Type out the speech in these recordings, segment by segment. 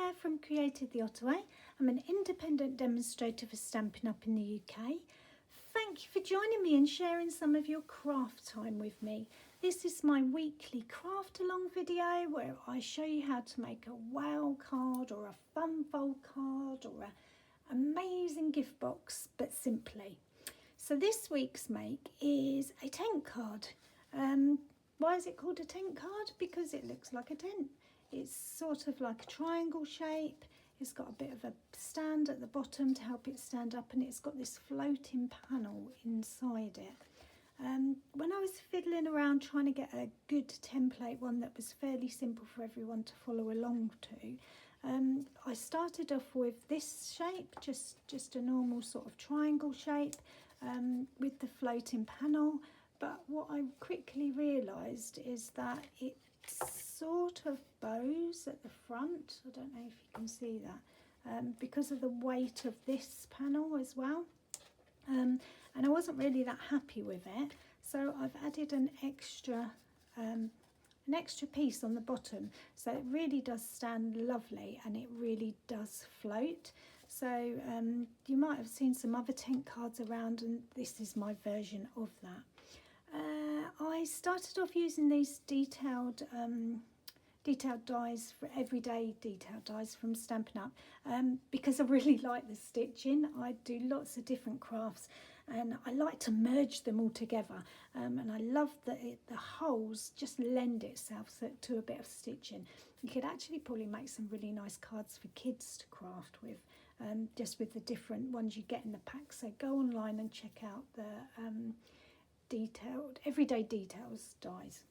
Claire from Creative the Ottaway. I'm an independent demonstrator for Stampin' Up in the UK. Thank you for joining me and sharing some of your craft time with me. This is my weekly craft along video where I show you how to make a wow card or a fun fold card or an amazing gift box, but simply. So this week's make is a tent card. Why is it called a tent card? Because it looks like a tent. It's sort of like a triangle shape. It's got a bit of a stand at the bottom to help it stand up, and it's got this floating panel inside it. When I was fiddling around trying to get a good template, one that was fairly simple for everyone to follow along to, I started off with this shape, just a normal sort of triangle shape with the floating panel. But what I quickly realised is that it sort of bows at the front. I don't know if you can see that, because of the weight of this panel as well. And I wasn't really that happy with it, so I've added an extra piece on the bottom, so it really does stand lovely and it really does float. So you might have seen some other tent cards around, and this is my version of that. I started off using these detailed dies, for everyday detailed dies from Stampin' Up, because I really like the stitching. I do lots of different crafts and I like to merge them all together, and I love that the holes just lend itself to a bit of stitching. You could actually probably make some really nice cards for kids to craft with, just with the different ones you get in the pack. So go online and check out the detailed everyday details dies.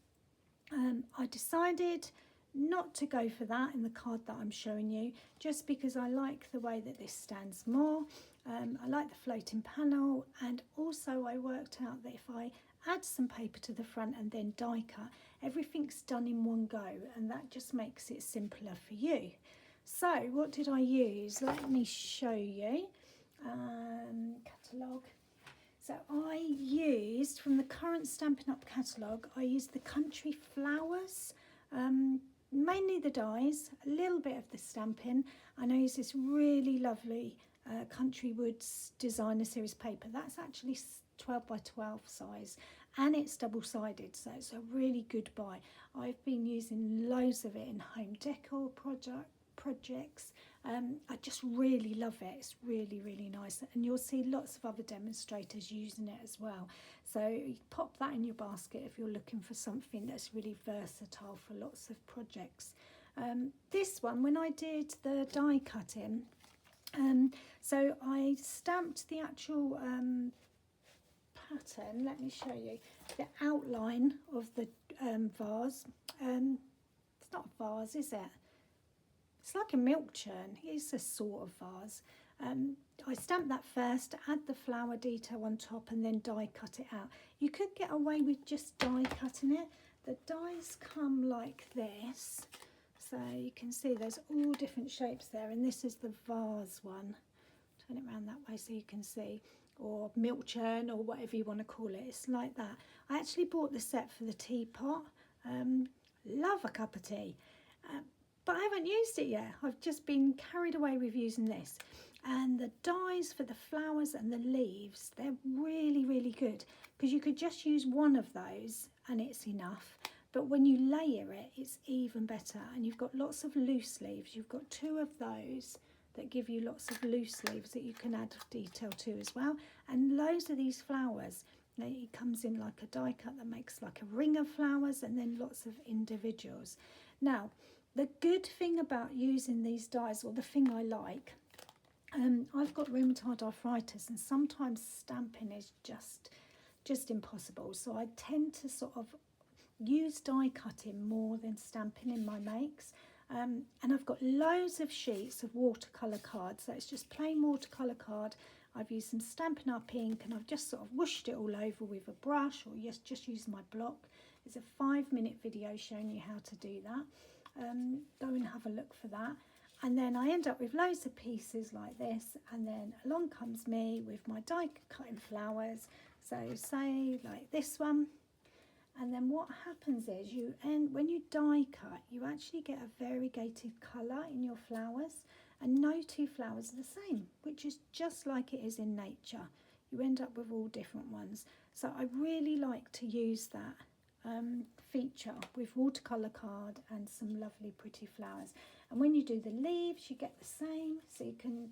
I decided not to go for that in the card that I'm showing you, just because I like the way that this stands more. I like the floating panel, and also I worked out that if I add some paper to the front and then die cut, everything's done in one go, and that just makes it simpler for you. So what did I use? Let me show you. Catalogue. So I used, from the current Stampin' Up catalogue, I used the Country Flowers, mainly the dies, a little bit of the stamping, and I used this really lovely Country Woods Designer Series paper. That's actually 12 by 12 size, and it's double-sided, so it's a really good buy. I've been using loads of it in home decor projects. I just really love it. It's really, really nice, and you'll see lots of other demonstrators using it as well. So you pop that in your basket if you're looking for something that's really versatile for lots of projects. This one, when I did the die cutting, so I stamped the actual pattern. Let me show you the outline of the vase. It's not a vase, is it? It's like a milk churn. It's a sort of vase. I stamped that first, add the flower detail on top, and then die cut it out. You could get away with just die cutting it. The dies come like this, so you can see there's all different shapes there, and this is the vase one. Turn it around that way so you can see, or milk churn, or whatever you want to call it. It's like that. I actually bought the set for the teapot. Love a cup of tea. But I haven't used it yet. I've just been carried away with using this. And the dies for the flowers and the leaves, they're really, really good, because you could just use one of those and it's enough. But when you layer it, it's even better. And you've got lots of loose leaves. You've got two of those that give you lots of loose leaves that you can add detail to as well. And loads of these flowers. It comes in like a die cut that makes like a ring of flowers, and then lots of individuals. Now, the good thing about using these dies, or the thing I like, I've got rheumatoid arthritis, and sometimes stamping is just impossible. So I tend to sort of use die cutting more than stamping in my makes. And I've got loads of sheets of watercolour cards. So it's just plain watercolour card. I've used some Stampin' Up ink, and I've just sort of whooshed it all over with a brush, or just used my block. It's a 5-minute video showing you how to do that. Go and have a look for that. And then I end up with loads of pieces like this, and then along comes me with my die cutting flowers. So say like this one, And then what happens is when you die cut, you actually get a variegated colour in your flowers, and no two flowers are the same, which is just like it is in nature. You end up with all different ones. So I really like to use that feature with watercolour card and some lovely pretty flowers. And when you do the leaves, you get the same, so you can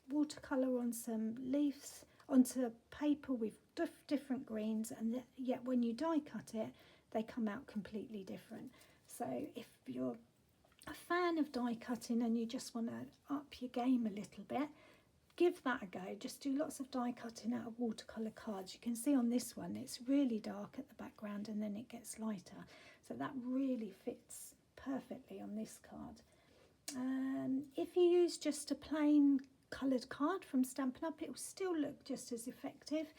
watercolour on some leaves onto paper with different greens, and yet when you die cut it, they come out completely different. So if you're a fan of die cutting and you just want to up your game a little bit, give that a go. Just do lots of die cutting out of watercolour cards. You can see on this one it's really dark at the background and then it gets lighter, so that really fits perfectly on this card. If you use just a plain coloured card from Stampin' Up, it will still look just as effective,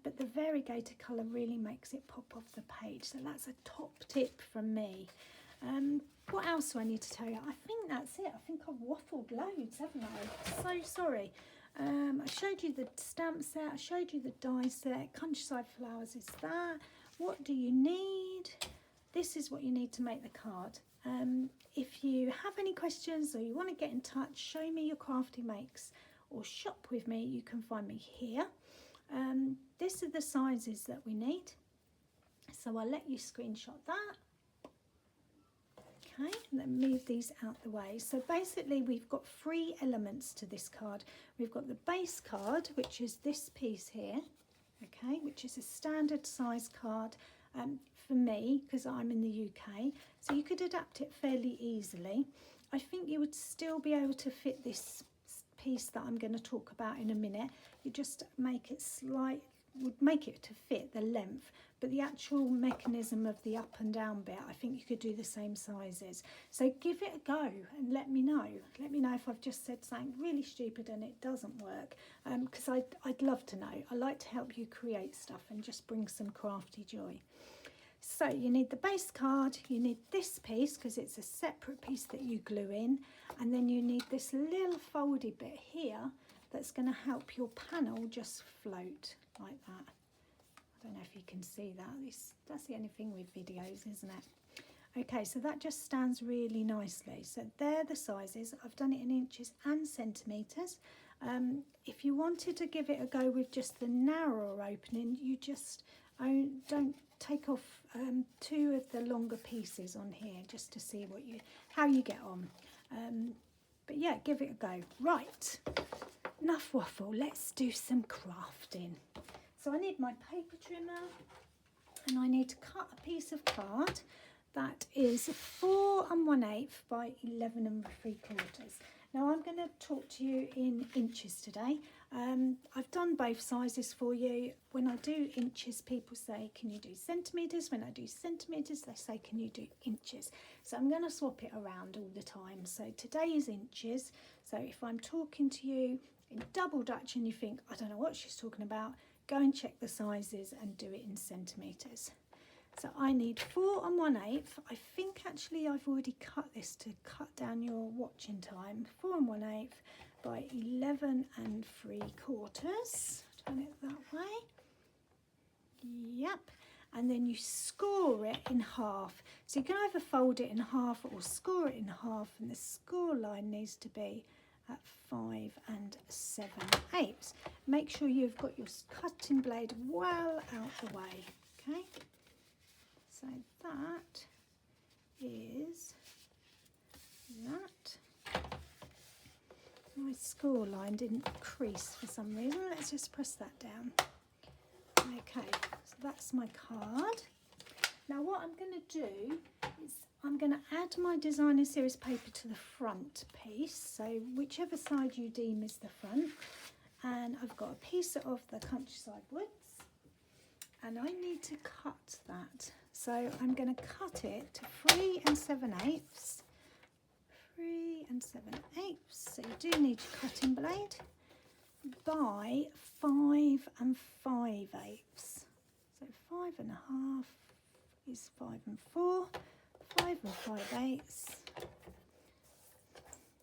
but the variegated colour really makes it pop off the page. So that's a top tip from me. What else do I need to tell you? I think that's it. I think I've waffled loads, haven't I? So sorry. I showed you the stamp set, I showed you the die set, Countryside Flowers is that. What do you need? This is what you need to make the card. If you have any questions or you want to get in touch, show me your crafty makes or shop with me, you can find me here. This are the sizes that we need, so I'll let you screenshot that. Okay, and then move these out the way. So basically we've got 3 elements to this card. We've got the base card, which is this piece here, okay, which is a standard size card for me because I'm in the UK, so you could adapt it fairly easily. I think you would still be able to fit this piece that I'm going to talk about in a minute. You just make it would make it to fit the length, but the actual mechanism of the up and down bit, I think you could do the same sizes. So give it a go and let me know. Let me know if I've just said something really stupid and it doesn't work, because I'd love to know. I like to help you create stuff and just bring some crafty joy. So you need the base card, you need this piece because it's a separate piece that you glue in, and then you need this little foldy bit here that's going to help your panel just float like that. I don't know if you can see that. That's the only thing with videos, isn't it? Okay, so that just stands really nicely. So they're the sizes. I've done it in inches and centimetres. If you wanted to give it a go with just the narrower opening, you just don't take off 2 of the longer pieces on here just to see how you get on. But yeah, give it a go. Right, enough waffle, let's do some crafting. So I need my paper trimmer and I need to cut a piece of card that is 4 1/8 by 11 3/4. Now I'm going to talk to you in inches today. I've done both sizes for you. When I do inches, people say, can you do centimetres? When I do centimetres, they say, can you do inches? So I'm going to swap it around all the time. So today is inches. So if I'm talking to you in double Dutch and you think, I don't know what she's talking about, go and check the sizes and do it in centimetres. So I need 4 1/8. I think actually I've already cut this to cut down your watching time. 4 1/8 by 11 3/4. Turn it that way. Yep. And then you score it in half. So you can either fold it in half or score it in half, and the score line needs to be at 5 7/8. Make sure you've got your cutting blade well out the way. Okay. So that is that. My score line didn't crease for some reason. Let's just press that down. Okay, so that's my card. Now what I'm going to do is I'm going to add my designer series paper to the front piece. So whichever side you deem is the front. And I've got a piece of the Countryside Woods. And I need to cut that. So I'm going to cut it to 3 7/8. 3 7/8. So you do need your cutting blade by 5 5/8. So 5 1/2 is 5 4. 5 5/8.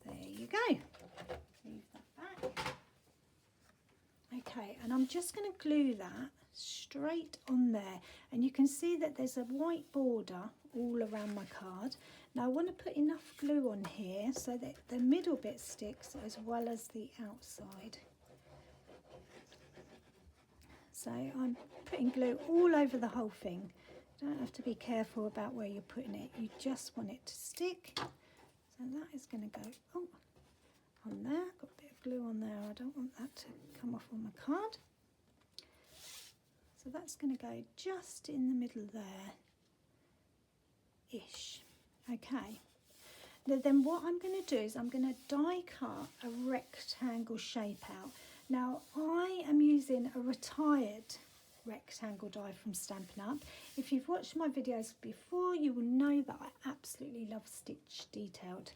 There you go. Move that back. Okay, and I'm just going to glue that straight on there, and you can see that there's a white border all around my card. Now I want to put enough glue on here so that the middle bit sticks as well as the outside. So I'm putting glue all over the whole thing. You don't have to be careful about where you're putting it, you just want it to stick. So that is going to go on there. Got a bit of glue on there, I don't want that to come off on my card. So that's going to go just in the middle there-ish. Okay. Now then what I'm going to do is I'm going to die cut a rectangle shape out. Now I am using a retired rectangle die from Stampin'Up. If you've watched my videos before, you will know that I absolutely love stitch detailed.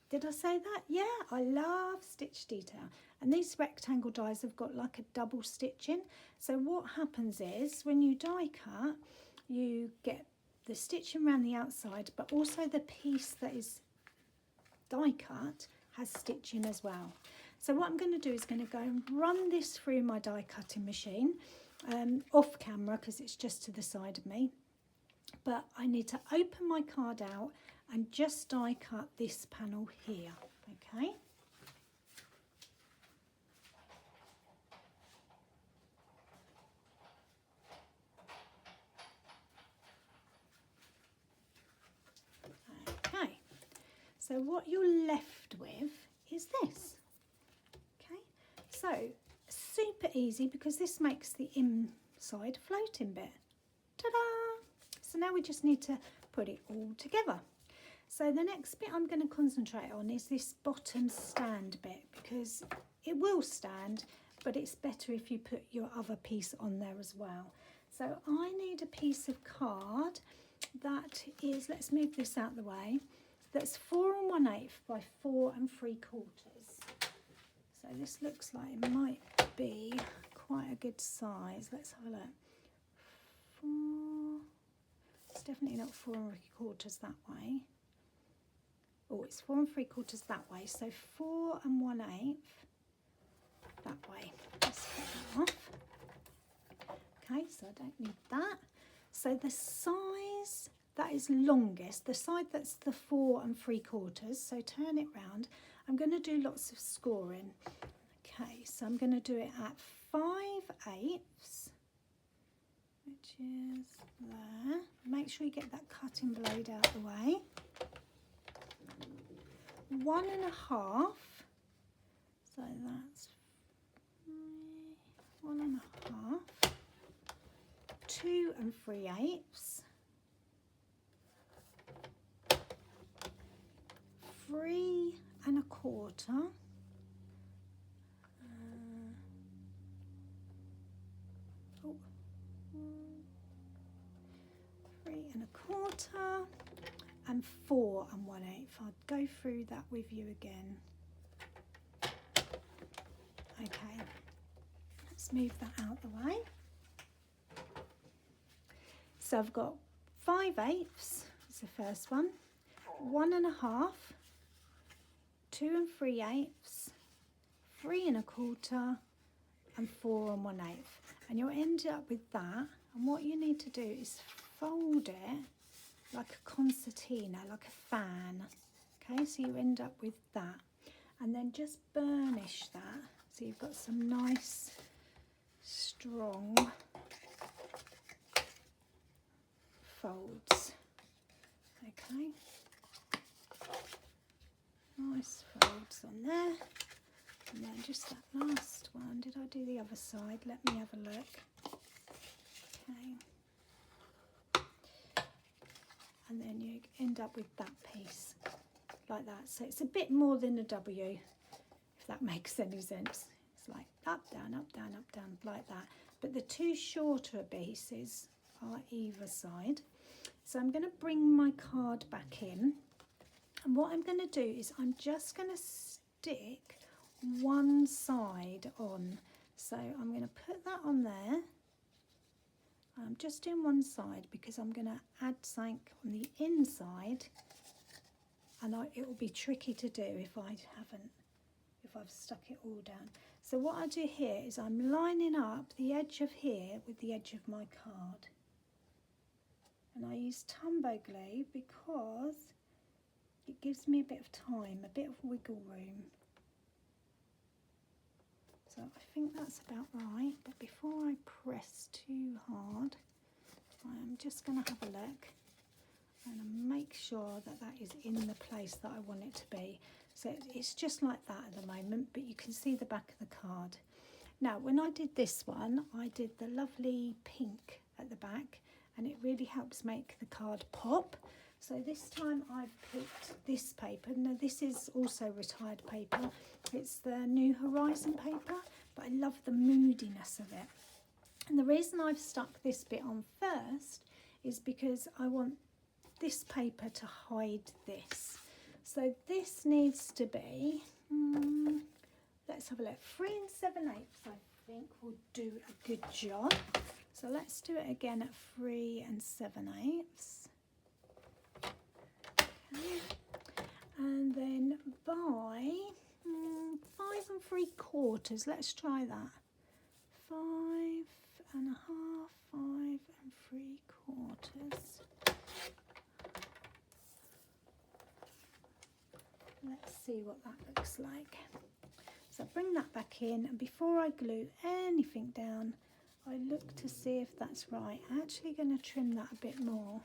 Did I say that? Yeah, I love stitch detail. And these rectangle dies have got like a double stitching. So what happens is when you die cut, you get the stitching around the outside, but also the piece that is die cut has stitching as well. So what I'm going to do is going to go and run this through my die cutting machine off camera because it's just to the side of me. But I need to open my card out and just die cut this panel here, okay? Okay, so what you're left with is this. Okay, so super easy because this makes the inside floating bit. Ta-da! So now we just need to put it all together. So the next bit I'm going to concentrate on is this bottom stand bit because it will stand, but it's better if you put your other piece on there as well. So I need a piece of card that is, let's move this out the way, that's 4 1/8 by 4 3/4. So this looks like it might be quite a good size. Let's have a look. 4, it's definitely not 4 3/4 that way. Oh, it's 4 3/4 that way. So 4 1/8 that way. Let's put that off. Okay, so I don't need that. So the size that is longest, the side that's the 4 3/4, so turn it round. I'm going to do lots of scoring. Okay, so I'm going to do it at 5/8, which is there. Make sure you get that cutting blade out the way. 1 1/2, so that's 1 1/2. 2 3/8, 3 1/4, 3 1/4, and 4 1/8. I'll go through that with you again. Okay, let's move that out the way. So I've got 5/8 is the first one, 1 1/2, 2 3/8, 3 1/4, and 4 1/8. And you'll end up with that. And what you need to do is fold it like a concertina, like a fan. Okay, so you end up with that. And then just burnish that so you've got some nice, strong folds. Okay, nice folds on there, and then just that last one. Did I do the other side? Let me have a look. Okay, and then you end up with that piece like that. So it's a bit more than a W, if that makes any sense. It's like up, down, up, down, up, down, like that. But the two shorter pieces are either side. So I'm going to bring my card back in, and what I'm going to do is I'm just going to stick one side on. So I'm going to put that on there. I'm just doing one side because I'm going to add something on the inside, and it will be tricky to do if if I've stuck it all down. So what I do here is I'm lining up the edge of here with the edge of my card. And I use Tumbo glue because it gives me a bit of time, a bit of wiggle room. So I think that's about right, but before I press too hard, I'm just going to have a look and make sure that that is in the place that I want it to be. So it's just like that at the moment, but you can see the back of the card. Now, when I did this one, I did the lovely pink at the back, and it really helps make the card pop. So this time I've picked this paper. Now this is also retired paper. It's the New Horizon paper, but I love the moodiness of it. And the reason I've stuck this bit on first is because I want this paper to hide this. So this needs to be, let's have a look, 3 7/8 I think will do a good job. So let's do it again at 3 7/8. Okay. And then by 5 3/4, let's try that. 5 1/2, 5 3/4. Let's see what that looks like. So bring that back in, and before I glue anything down, I look to see if that's right. I'm actually going to trim that a bit more.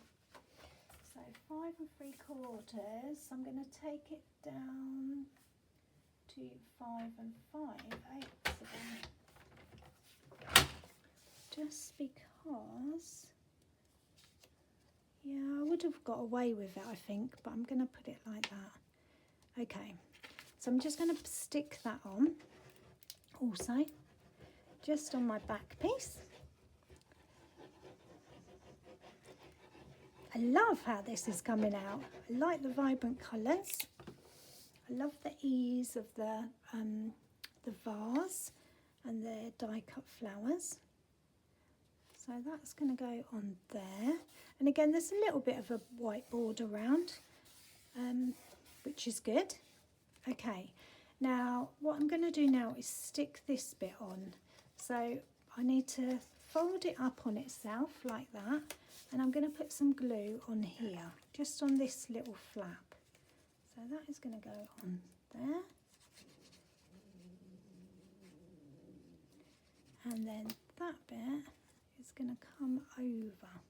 So 5 3/4, I'm going to take it down to 5 5/8 again. Just because, yeah, I would have got away with it, I think, but I'm going to put it like that. Okay, so I'm just going to stick that on also, just on my back piece. I love how this is coming out. I like the vibrant colours. I love the ease of the vase and the die cut flowers. So that's going to go on there. And again, there's a little bit of a white border around, which is good. Okay, now what I'm going to do now is stick this bit on. So I need to fold it up on itself like that, and I'm going to put some glue on here, just on this little flap. So that is going to go on there. And then that bit is going to come over.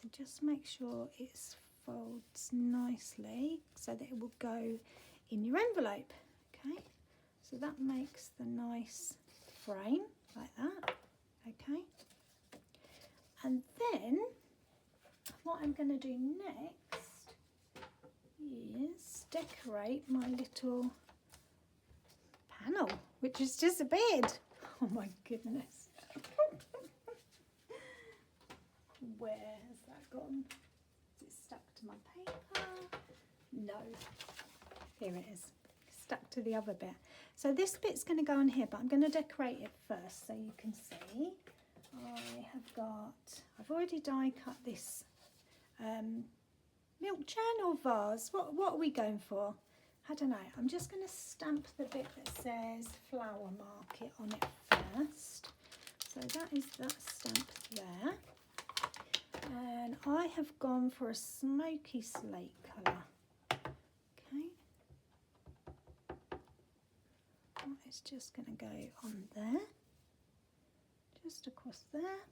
And just make sure it folds nicely so that it will go in your envelope. Okay, so that makes the nice frame like that. Okay, and then what I'm going to do next is decorate my little panel, which has disappeared. Oh my goodness. Where has that gone? Is it stuck to my paper? No. Here it is, stuck to the other bit. So this bit's going to go on here, but I'm going to decorate it first so you can see. I've already die cut this milk churn or vase. What are we going for? I don't know. I'm just going to stamp the bit that says flower market on it first. So that is that stamp there. And I have gone for a smoky slate colour. Okay. It's just going to go on there, just across there,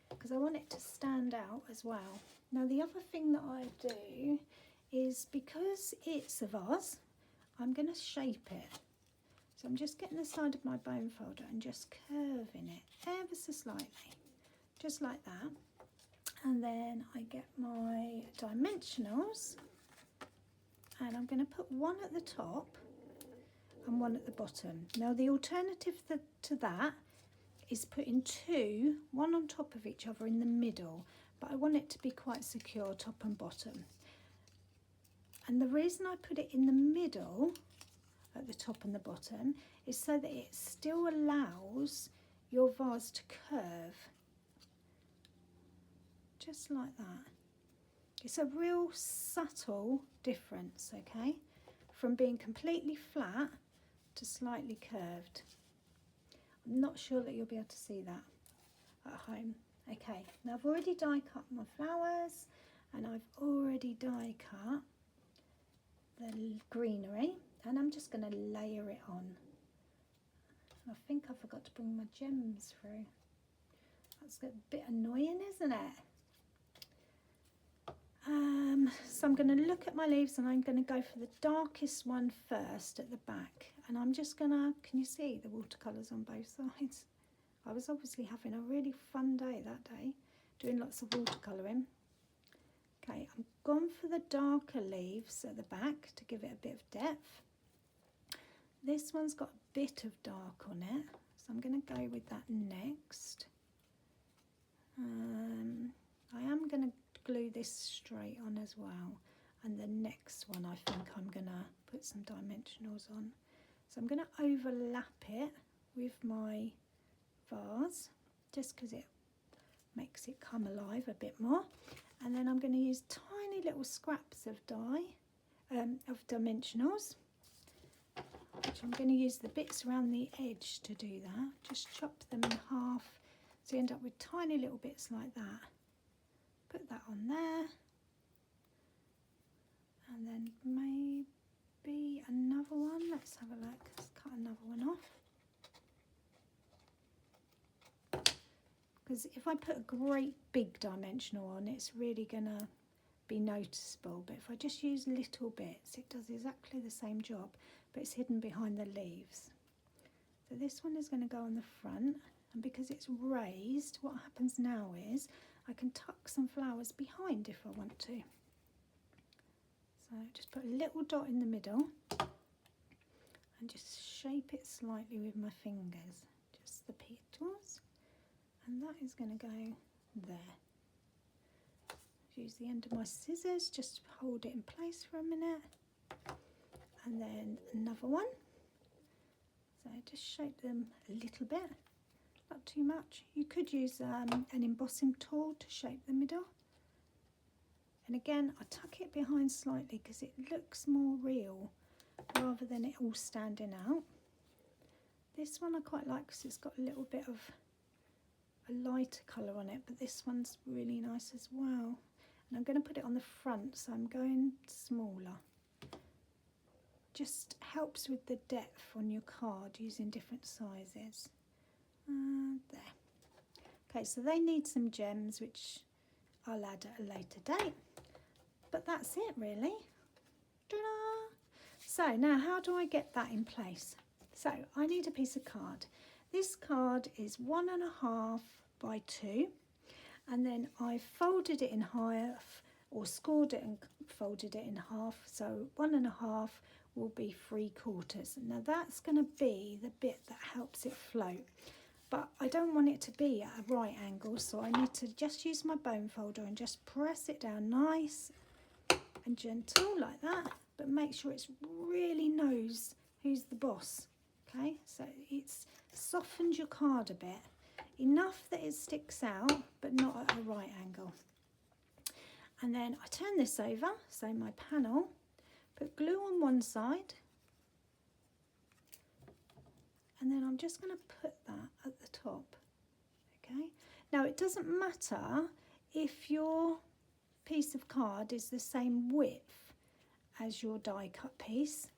because I want it to stand out as well. Now the other thing that I do is, because it's a vase, I'm going to shape it. So I'm just getting the side of my bone folder and just curving it ever so slightly, just like that. And then I get my dimensionals, and I'm going to put one at the top and one at the bottom. Now the alternative to that is putting two, one on top of each other in the middle, but I want it to be quite secure, top and bottom. And the reason I put it in the middle at the top and the bottom is so that it still allows your vase to curve, just like that. It's a real subtle difference, okay, from being completely flat to slightly curved. I'm not sure that you'll be able to see that at home. Okay, now I've already die cut my flowers, and I've already die cut the greenery, and I'm just going to layer it on. I think I forgot to bring my gems through. That's a bit annoying, isn't it? So I'm going to look at my leaves, and I'm going to go for the darkest one first at the back, and I'm just going to, can you see the watercolours on both sides? I was obviously having a really fun day that day, doing lots of watercolouring. Okay, I'm gone for the darker leaves at the back to give it a bit of depth. This one's got a bit of dark on it, so I'm going to go with that next. I am going to glue this straight on as well, and the next one I think I'm going to put some dimensionals on. So I'm going to overlap it with my vase just because it makes it come alive a bit more, and then I'm going to use tiny little scraps of dimensionals, which I'm going to use the bits around the edge to do that. Just chop them in half so you end up with tiny little bits like that. Put that on there, and then maybe another one. Let's have a look. Let's cut another one off, because if I put a great big dimensional on, it's really gonna be noticeable. But if I just use little bits, it does exactly the same job, but it's hidden behind the leaves. So this one is going to go on the front, and because it's raised, what happens now is I can tuck some flowers behind if I want to. So just put a little dot in the middle and just shape it slightly with my fingers, just the petals, and that is going to go there. Use the end of my scissors just to hold it in place for a minute, and then another one. So just shape them a little bit, not too much. You could use an embossing tool to shape the middle, and again I tuck it behind slightly because it looks more real rather than it all standing out. This one I quite like because it's got a little bit of a lighter colour on it, but this one's really nice as well. And I'm going to put it on the front, so I'm going smaller. Just helps with the depth on your card using different sizes. There. Okay, so they need some gems, which I'll add at a later date. But that's it really. Ta-da! So now how do I get that in place? So I need a piece of card. This card is 1.5 by 2. And then I folded it in half, or scored it and folded it in half, so 1.5 will be 3/4. Now that's going to be the bit that helps it float, but I don't want it to be at a right angle, so I need to just use my bone folder and just press it down nice and gentle like that, but make sure it's really knows who's the boss. Okay, so it's softens your card a bit, enough that it sticks out but not at a right angle. And then I turn this over, so my panel, put glue on one side, and then I'm just going to put that at the top. Okay, now it doesn't matter if your piece of card is the same width as your die cut piece,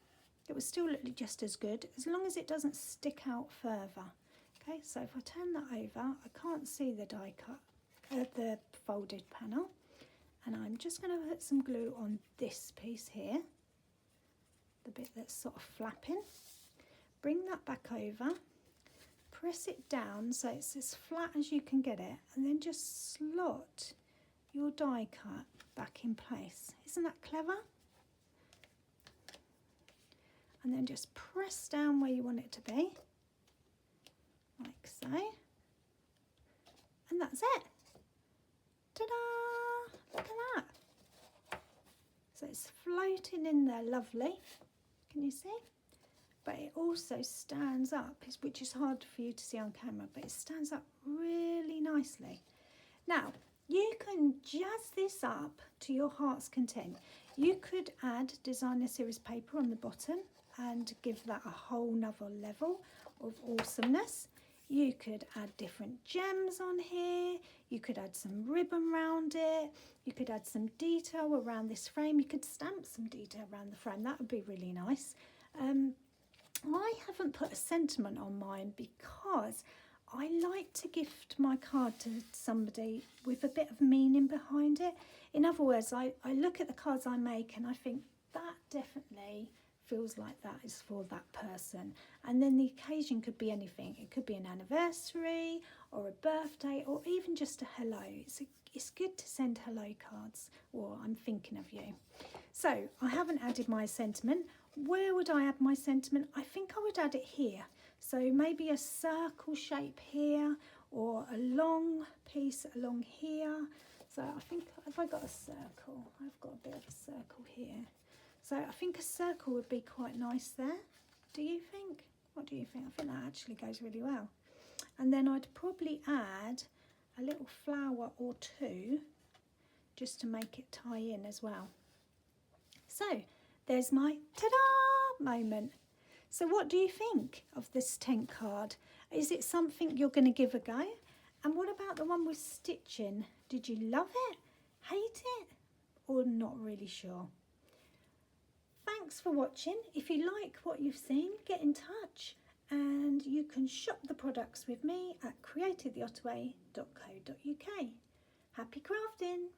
it will still look just as good as long as it doesn't stick out further. Okay, so if I turn that over, I can't see the die cut, the folded panel, and I'm just going to put some glue on this piece here, the bit that's sort of flapping. Bring that back over, press it down so it's as flat as you can get it, and then just slot your die cut back in place. Isn't that clever? And then just press down where you want it to be, like so, and that's it. Ta-da! Look at that. So it's floating in there lovely, can you see? But it also stands up, which is hard for you to see on camera, but it stands up really nicely. Now, You can jazz this up to your heart's content. You could add designer series paper on the bottom and give that a whole nother level of awesomeness. You could add different gems on here. You could add some ribbon around it. You could add some detail around this frame. You could stamp some detail around the frame. That would be really nice. I haven't put a sentiment on mine because I like to gift my card to somebody with a bit of meaning behind it. In other words, I look at the cards I make and I think that definitely feels like that is for that person. And then the occasion could be anything. It could be an anniversary or a birthday or even just a hello. It's good to send hello cards, or I'm thinking of you. So I haven't added my sentiment. Where would I add my sentiment? I think I would add it here. So maybe a circle shape here or a long piece along here. So I think, have I got a circle? I've got a bit of a circle here. So I think a circle would be quite nice there. Do you think? What do you think? I think that actually goes really well. And then I'd probably add a little flower or two just to make it tie in as well. So there's my ta-da moment. So what do you think of this tent card? Is it something you're going to give a go? And what about the one with stitching? Did you love it, hate it, or not really sure? Thanks for watching. If you like what you've seen, get in touch and you can shop the products with me at creativethetottaway.co.uk. Happy crafting!